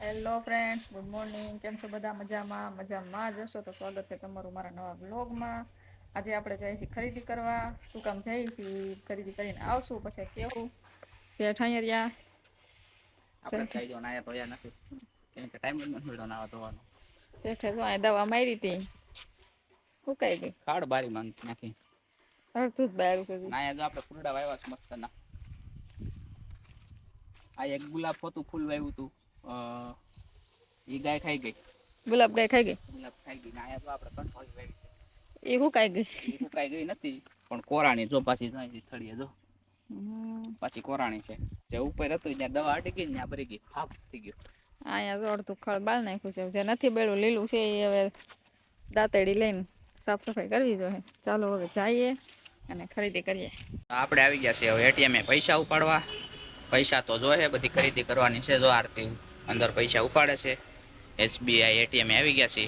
Hello friends, good morning. કેમ છો બધા? મજામાં જશો તો સ્વાગત છે તમારું મારા નવા બ્લોગમાં. આજે આપણે જઈએ છીએ ખરીદી કરવા. શું કામ જઈએ છીએ ખરીદી કરીને આવશું પછી કેવું શેઠ અહીંયા રહ્યા. આપણે કઈ જો નાયા ધોયા નથી કેમ કે ટાઈમ જ નથી મળ્યો નાવા ધોવાનો. શેઠે જો આ દવા મારી હતી, સુકાઈ ગઈ. કાળ બારી માંગ નાખી અડધું જ બાર્યું છે હજી. નાયા જો આપણે ફૂલડા વાવ્યા છે મસ્ત ના. આ એક ગુલાબ પોતું ફૂલ વાવ્યું હતું, એ ગાય ખાઈ ગઈ. ગુલાબ ગાય ખાઈ ગઈ. ગુલાબ ખાઈ ગઈ. નાયા જો આપણે કંઠોળી વાવી છે, એ સુકાઈ ગઈ. એ સુકાઈ ગઈ નથી પણ કોરાણી જો પાછી થળીએ જો પાછી કોરાણી છે. જે ઉપર હતું ત્યાં દવા અડી ગઈ ને ત્યાં ભરી ગઈ, ફાપ થઈ ગયું. અહીંયા જો અડધું ખળ બાળ નાખ્યું છે. જે નથી બેડું લીલું છે એ હવે દાંતેડી લઈને સાફ સફાઈ કરવી જોઈએ. ચાલો હવે જઈએ અને ખરીદી કરીએ. આપણે આવી ગયા છે હવે એટીએમ એ પૈસા ઉપાડવા. પૈસા તો જોઈએ, બધી ખરીદી કરવાની છે. જો આરતી અંદર પૈસા ઉપાડે છે. એસબીઆઈ એટીએમ એ આવી ગયા છે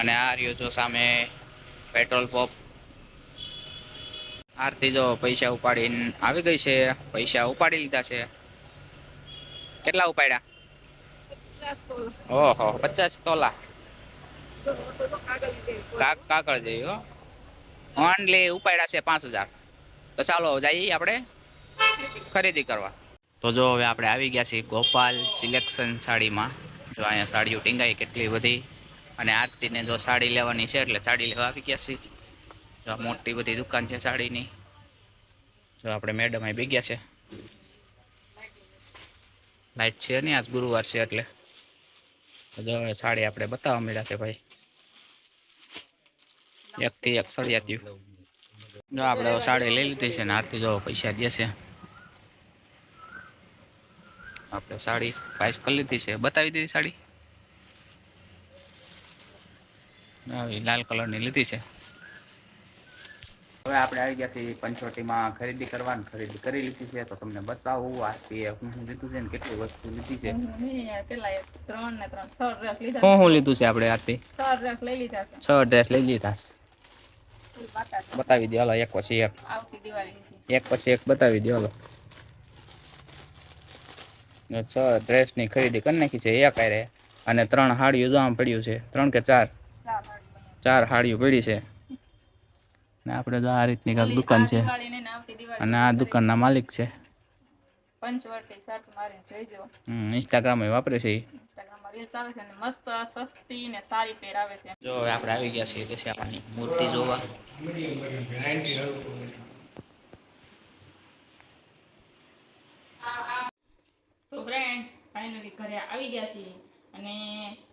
અને આ રહ્યો જો સામે પેટ્રોલ પંપ. આરતી જો પૈસા ઉપાડીને આવી ગઈ છે. પૈસા ઉપાડી લીધા છે. કેટલા ઉપાડ્યા? 50 તોલા. ઓહો, 50 તોલા. કાકળ જેવી હો. ઓનલી ઉપાડ્યા છે 5000. તો ચાલો જઈએ આપણે ખરીદી કરવા. તો જો હવે આપણે આવી ગયા છીએ ગોપાલ સિલેક્શન સાડીમાં. જો અહીંયા સાડીઓ ટીંગાઈ કેટલી બધી, અને આરતીને જો સાડી લેવાની છે એટલે સાડી લેવા આવી ગયા છીએ. જો મોટી બધી દુકાન છે સાડીની. જો આપણે મેડમ અહીં બેગ્યા છે. લાઈટ છે નહીં, આજ ગુરુવાર છે એટલે. જો સાડી આપણે બતાવવા મળ્યા છે ભાઈ, એકથી એક સળિયાતી. જો આપણે સાડી લઈ લીધી છે ને આરતી જો પૈસા દે છે. આપણે સાડી પાઇસ કરી લીધી છે, બતાવી દીધી સાડી. આવી લાલ કલરની લીધી છે. હવે આપણે આવી ગયા છીએ પંચવટીમાં ખરીદી કરવાની. ખરીદી કરી લીધી છે તો તમને બતાવું આરતી હું લીધું છે ને કેટલી વસ્તુ લીધી છે. શું લીધું છે આપણે આરતી? 6 ડ્રેસ લઈ લીધા છે. 6 ડ્રેસ લઈ લીધા છે. બતાવી દો હાલો, એક પછી એક. એક પછી એક બતાવી દો હાલો. 6 ડ્રેસની ખરીદી કરી નાખી છે એક આરે, અને 3 હાડીઓ જો આમ પડ્યું છે. 3 કે 4? 4 હાડીઓ પડી છે. ને આપણે તો આ રીતની કાંઈક દુકાન છે અને આ દુકાનના માલિક છે. પંચવટી સર્ચ મારીને જોઈજો. ઇન્સ્ટાગ્રામ એ વાપરે છે. ઇન્સ્ટાગ્રામમાં રીલ્સ આવે છે ને મસ્ત સસ્તી ને સારી પેર આવે છે. જો હવે આપણે આવી ગયા છીએ દશામાની મૂર્તિ જોવા. તો ફ્રેન્ડ્સ ફાઇનલી ઘરે આવી ગયા છીએ અને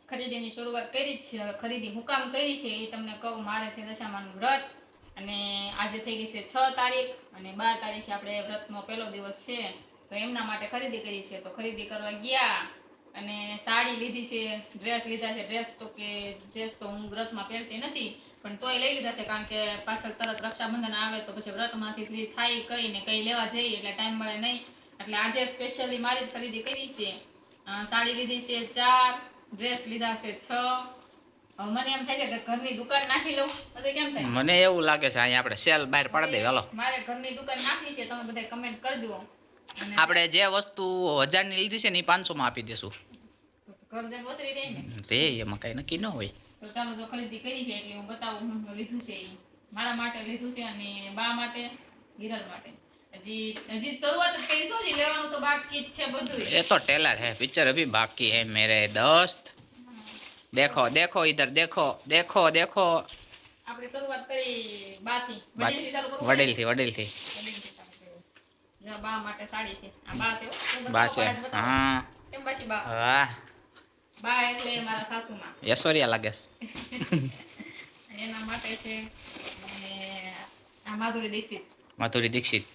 ખરીદીની શરૂઆત કરી જ છે. હવે ખરીદી હું કામ કરી છે એ તમને કહું. મારે છે દશામાનું વ્રત અને આજે થઈ ગઈ છે 6 તારીખ અને 12 તારીખે આપણે વ્રતનો પહેલો દિવસ છે. તો એમના માટે ખરીદી કરી છે. તો ખરીદી કરવા ગયા અને સાડી લીધી છે, ડ્રેસ લીધા છે. ડ્રેસ તો હું વ્રતમાં પહેરતી નથી પણ તોય લઈ લીધા છે, કારણ કે પાછળ તરત રક્ષાબંધન આવે તો પછી વ્રતમાંથી થાય કઈ ને કઈ લેવા જઈએ એટલે ટાઈમ મળે નહીં. એટલે આજે સ્પેશિયલી મારી જ ખરીદી કરી છે. સાડી લીધી છે 4, ડ્રેસ લીધા છે 6. મને એમ થાય છે કે ઘરની દુકાન નાખી લઉં તો કેમ થાય? મને એવું લાગે છે અહીંયા આપણે સેલ બહાર પાડી દઈએ હાલો. મારે ઘરની દુકાન નાખી છે, તમે બધા કમેન્ટ કરજો. આપણે જે વસ્તુ 1000 ની લીધી છે ને એ 500 માં આપી દેશું. ઘર જઈને વસરી રહી ને રે એમાં કઈ નક્કી ન હોય. તો ચાલો, જો ખરીદી કરી છે એટલે હું બતાવું હું લીધું છે. મારા માટે લીધું છે અને બા માટે, હિરલ માટે. હજી શરૂઆત જ કરી છે, હજી લેવાનું તો બાકી જ છે બધું. ये तो टेलर है, पिक्चर अभी बाकी है मेरे दोस्त. देखो देखो इधर देखो देखो देखो. આપણે શરૂઆત કરી બાથી. વડીલ થી. જો બા માટે સાડી છે. આ બા છે. બા છે. હા. કેમ બાકી બા? વાહ. બા એટલે મારા સાસુમાં. યસોરિયા લાગે છે. એના માટે છે. અને આ માધુરી દીક્ષિત.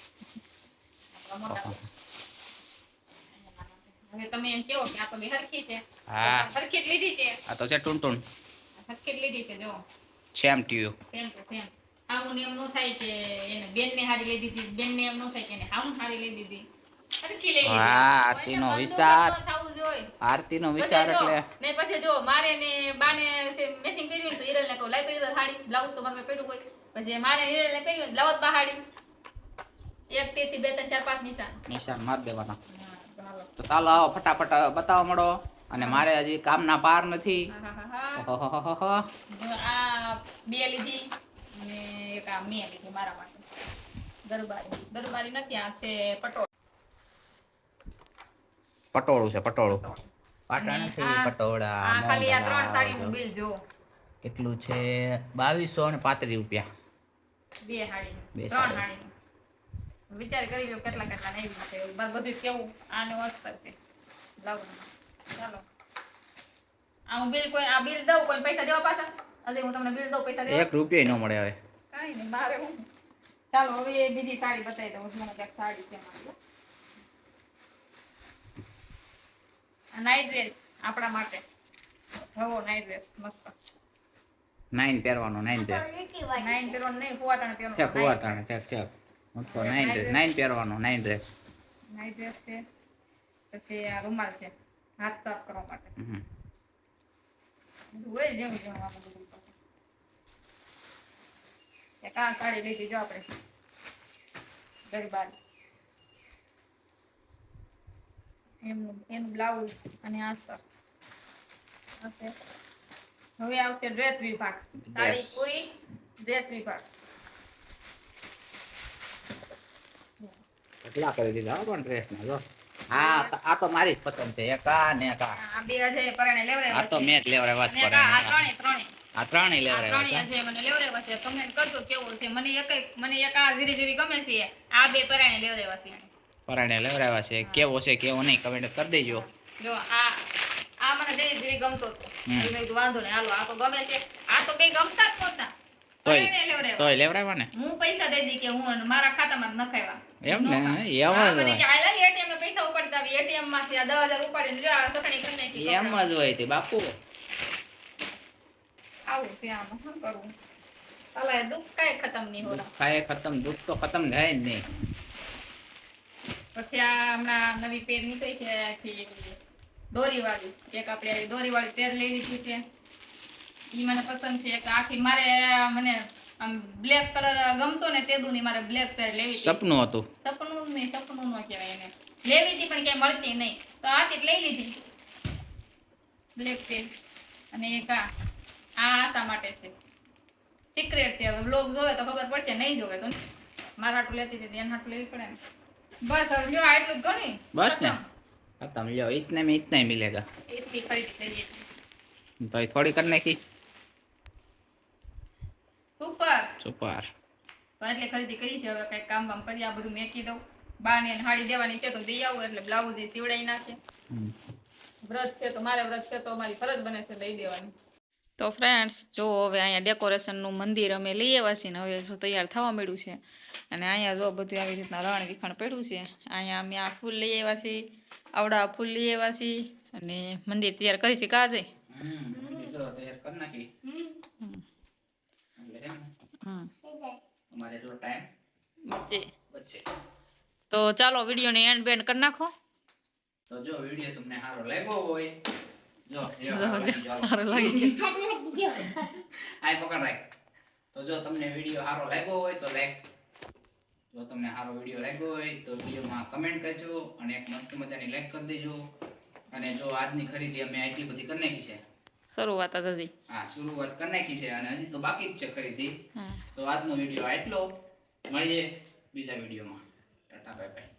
હવે તમે એમ કેવો કે આ તો બે હરખી છે. હા. હરખી જ લીધી છે. આ તો છે ટુન. હરખી જ લીધી છે જો. Same to you. Same to same. આવું એમ નો થાય કે એને બેન ને હારી લઈ દીધી, બેન ને એમ નો થાય કે એને હાઉન હારી લઈ દીધી. હરખી લઈ લીધી. વાહ, આરતીનો વિચાર. આરતીનો વિચાર એટલે ને પછી જો મારે ને બાને મેચિંગ પહેર્યું તો હિરલ ને કહું લાય તો હિરલ સાડી, બ્લાઉઝ તો મારે પહેર્યું હોય. પછી મારે હિરલ ને પહેર્યું બ્લાઉઝ બહાડી. 1 થી 2 3 4 5 નિશાન માર દેવાના. તો ચાલો આવો ફટાફટ બતાવવા મળો અને મારે હજી કામના પાર નથી. આહાહાહા. ઓહોહોહો. જો આ 2 લીધી અને એક આ મેં લીધી મારા માટે. દરબારી નથી, આ છે પટોળ. પટોળું છે, પટોળું. પાટા અને નથી, આ પટોળા. ખાલી આ 3 મોંઘા. સાડીનું બિલ જો. કેટલું છે? 2235 રૂપિયા. 2 સાડીનું, બે 3 સાડી. સાડીનું. વિચાર કરી લો કેટલા નહીં છે. બધું કેવું આનું અસ્તર છે બ્લાઉઝમાં. ચાલો આ હું બિલ દઉં, કોઈ પૈસા દેવા પાછા? હજી હું તમને બિલ દઉં, પૈસા દેવા? 1 રૂપિયા ન મળે હવે. કાંઈ નહીં, મારે હું. ચાલો હવે એ બીજી સાડી બતાવી દઉં. મને ક્યાંક સાડી છે મારી. આ નાઈટ ડ્રેસ આપણા માટે. નવો નાઈટ ડ્રેસ મસ્ત. 9 પહેરવાનો, 9 ડ્રેસ. 9 પહેરવાનું નહીં, ફુવાટાને ઠેક પહેરવાનું. કુવાટાણે, ઠેક. મોટો 9 ડ્રેસ, 9 પહેરવાનો, 9 ડ્રેસ. નાઈટ ડ્રેસ છે. પછી આ રૂમાલ છે હાથ સાફ કરવા માટે. હમ. હોય જેવું જેવું આમાં બધું પાછું. એક આ સાડી લીધી જો આપણે ગરબાની. એનું બ્લાઉઝ અને આસ્તર હશે. હવે આવશે ડ્રેસ વિભાગ. સાડી Dress. પૂરી, ડ્રેસ વિભાગ. કેટલા કરી દીધા હો પણ ડ્રેસના જો. આ તો મારી જ પસંદ છે. એક આ ને એક આ. આ 2000 પરાણે આ લેવડાવ્યા તો છે. મેં જ લેવડાવ્યા જ અને આ પડે. ત્રણે આ ત્રણેય આ લેવડાવ્યા છે. ત્રણેય છે મને લેવડાવ્યા છે. કમેન્ટ કરજો કેવું છે. મને એક આ જીરી ગમે છે. આ 2 પરાણે લેવડાવ્યા છે. પરાણે લેવડાવ્યા છે. કેવો છે કેવો નહીં કમેન્ટ કરી દેજો. જો આ મને જીરી ગમતો હતો. હમ. મેં કીધું વાંધો નહીં, હાલો આ તો ગમે છે. આ તો બે ગમતા જ નહોતા. પરાણે લેવડાવ્યા. તોય લેવડાવ્યા ને. હું પૈસા દઈ દી કે હું મારા ખાતામાં જ નખાવ્યા. એમ ને, નોખા. એમ હા, જ મને હોય. કે આયલા ATM માં પૈસા ઉપાડતા આવી. ATM માંથી આ 10,000 ઉપાડીને લ્યો આ સકણી કરી નાખી. એમ જ હોય તે બાપુ. આવું છે આમાં શું કરવું? અલા દુઃખ કાંઈ ખતમ નહીં હોતા. ખાય ખતમ, દુઃખ તો ખતમ થાય જ નહીં. પછી આ હમણાં નવી પેર નીકળી છે આખી દોરીવાળી. એક આપણે આવી દોરીવાળી પેર લઈ લીધી છે. ઈ મને પસંદ છે. એક આખી મને આમ બ્લેક કલર ગમતો ને તેદુની મારે બ્લેક પેર લેવી હતી. સપનું હતું. સપનું ન કહેવાય એને. લેવી હતી પણ ક્યાંય મળતી નહીં. તો આથી જ લઈ લીધી બ્લેક પેર. અને એક આ આશા માટે છે. સિક્રેટ છે. હવે બ્લોગ જોવે તો ખબર પડશે, નહીં જોવે તો નહીં. મારા હાટું લેતી હતી એના હાટું લેવી પડે ને. બસ હવે લ્યો આ એટલું જ ગણી. બસ ને. ખતમ. खत्म लो, इतने में इतना ही मिलेगा. એટલી ખરીદી કરી. तो ये थोड़ी करने की. સુપર. सुपर. તો એટલે ખરીદી કરી છે. હવે કઈ કામ વામ કરી આ બધું મેકી દઉં. બાને હાડી દેવાની છે તો દઈ આવું એટલે બ્લાઉઝ એ સીવડાવી નાખે. વ્રત છે તો મારે વ્રત છે તો મારી ફરજ બને છે દઈ દેવાની. તો ફ્રેન્ડ્સ જો હવે અહીંયા ડેકોરેશનનું મંદિર અમે લઈ આવ્યા છીએ ને હવે જો તૈયાર થવા મળ્યું છે. અને અહીંયા જો બધું આવી રીતના રણ વિખણ પડ્યું છે. અહીંયા અમે આ ફૂલ લઈ આવ્યા છીએ, આવડા ફૂલ લઈ આવ્યા છીએ અને મંદિર તૈયાર કરી છે કાજે. तो तैयार करना की. हमारे जो टाइम बच्चे. તો ચાલો વિડીયોને એન્ડ બેન્ડ કરી નાખો. तो जो वीडियो तुमने हारो लागो होय जो સારું લાગી आय पकड़ राख. तो जो तुमने वीडियो हारो लागो होय तो लाइक. जो तुमने हारो वीडियो लागो होय तो वीडियो में कमेंट करजो અને એક મસ્ત મજાની લાઈક કરી દેજો. અને જો આજની ખરીદી અમે આટલી બધી કરી નાખી છે. શરૂઆત જ હજી. હા, શરૂઆત કરી નાખી છે અને હજી તો બાકી જ છે ખરીદી. હા. તો આજનો વિડિયો આટલો. મળીએ બીજા વિડિયોમાં. Tata bye bye.